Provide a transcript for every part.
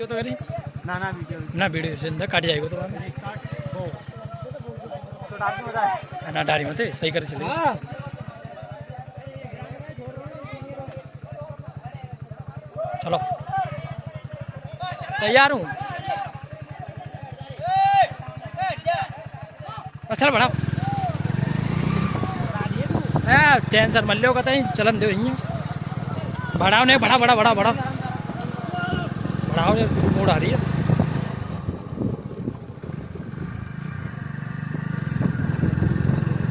तो करी ना ना वीडियो ना वीडियो से अंदर काट जाएगा तो डाल के बताए ना डारी मत सही कर चले। चलो तैयार हूँ। चल बढ़ाओ टेंशन मत लो कतई चलन दो बढ़ाओ नहीं बढ़ा बढ़ा बढ़ा बढ़ा बढ़ाओ मूड आ रही है।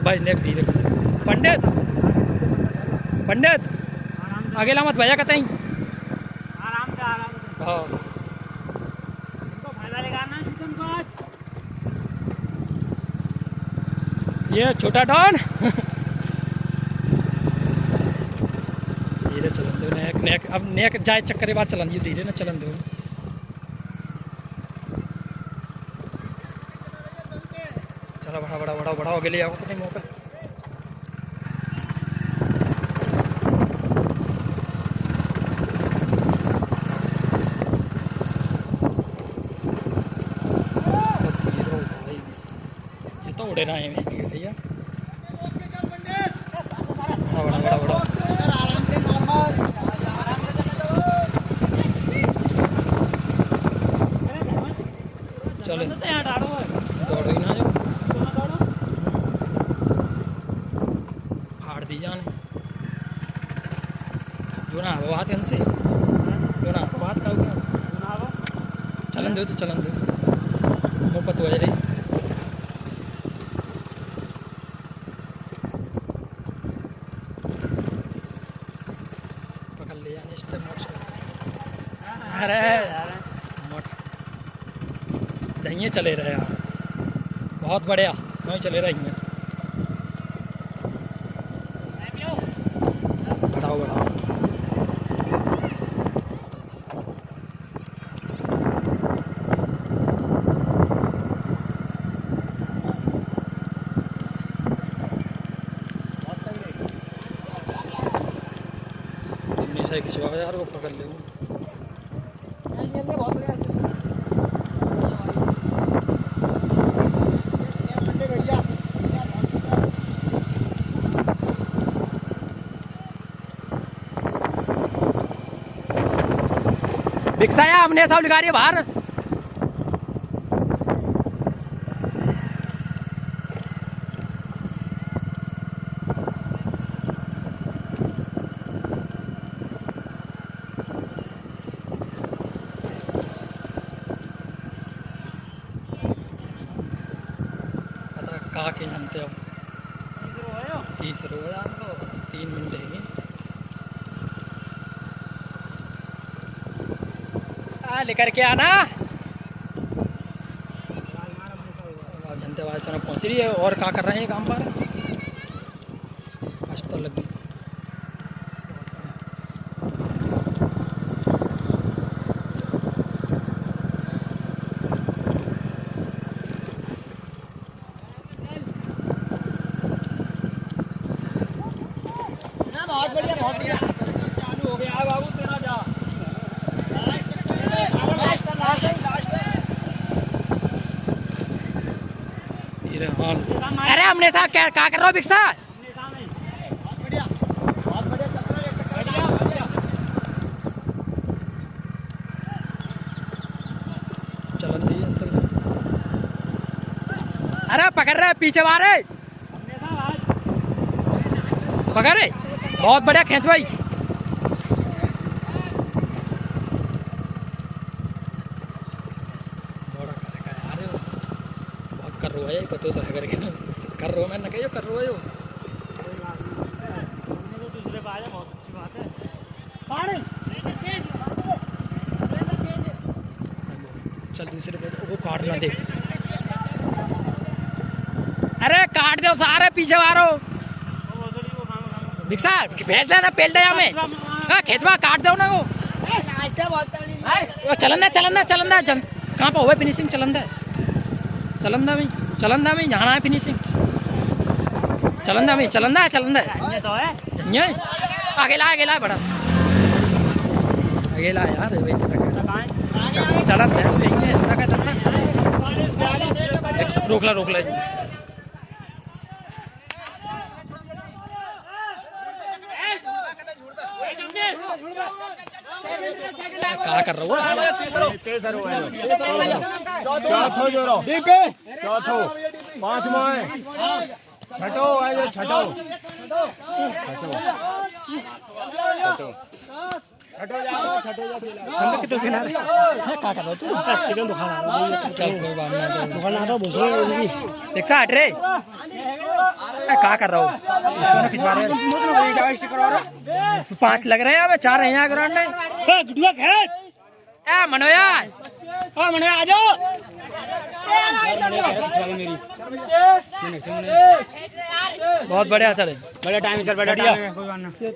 भाई नेक धीरे पंडित पंडित अकेला मत भैया कतई आराम से हाँ तुमको फायदा लेगा ना चिकन को आज ये छोटा डॉन धीरे चलन दो नेक नेक अब नेक जाए चक्कर के बाद चलन दियो धीरे ना चलन दो। चलो बढ़ा बढ़ा बढ़ा बढ़ाओ अगले आओ कतई मौका तो उड़े ना है भैया बड़ा बड़ा बड़ा चलो दौड़ ही ना फाड़ दी जाने जो ना बात कन से जो ना बात का चलन दो तो चलन दो मोहब्बत हो जाए ले जाने इस पे अरे मोट दहिए चले रहे यार बहुत बढ़िया नहीं चले रही हैं बढ़ाओ बढ़ाओ खिंचवा यार वो पकड़ ले भिक्षाया हमने सब लिखा रही है बाहर कहा के जानते हो तीसरो यार तो 3 मिनट है लेकर के आना जनते आवाज तो पहुंच रही है और क्या कर रहे हैं काम पर आज तो लग गई बहुत बढ़िया चालू हो गया बाबू तेरा जा अरे हमने साहब क्या कर रहे हो भिक्षा चलन दी अरे पकड़ रहे पीछे मारे पकड़ रहे बहुत बढ़िया खींच भाई कर रो है पता तो है करके ना कर रो मैं ना कहियो कर रो हो दूसरे बात है बहुत अच्छी बात है चल दूसरे पे वो काट ना दे अरे काट दो सारे पीछे मारो भिक्षा भेज देना पेल दे हमें खींचवा काट दो ना वो चलंदा कहाँ पर हुआ फिनिशिंग चलंदा भाई जाना है फिनिशिंग चलंदा अकेला बड़ा अकेला यार चला है इसका क्या चलना रोकला रोकला जी क्या कर रहा हूँ चौथो जोरो चौथो पांचवा छठो है ये छठो कितने किनारे क्या कर रहा तू चिकन दुकान चल कोई बात नहीं दुकान आता भूसो एक साथ हट रे क्या कर रहा हूँ खिंचवा रहे 5 लग रहे हैं अब 4 हैं यहाँ ग्राउंड में मनोया मनोया आ जाओ बहुत बढ़िया चले बढ़िया टाइम चल बढ़िया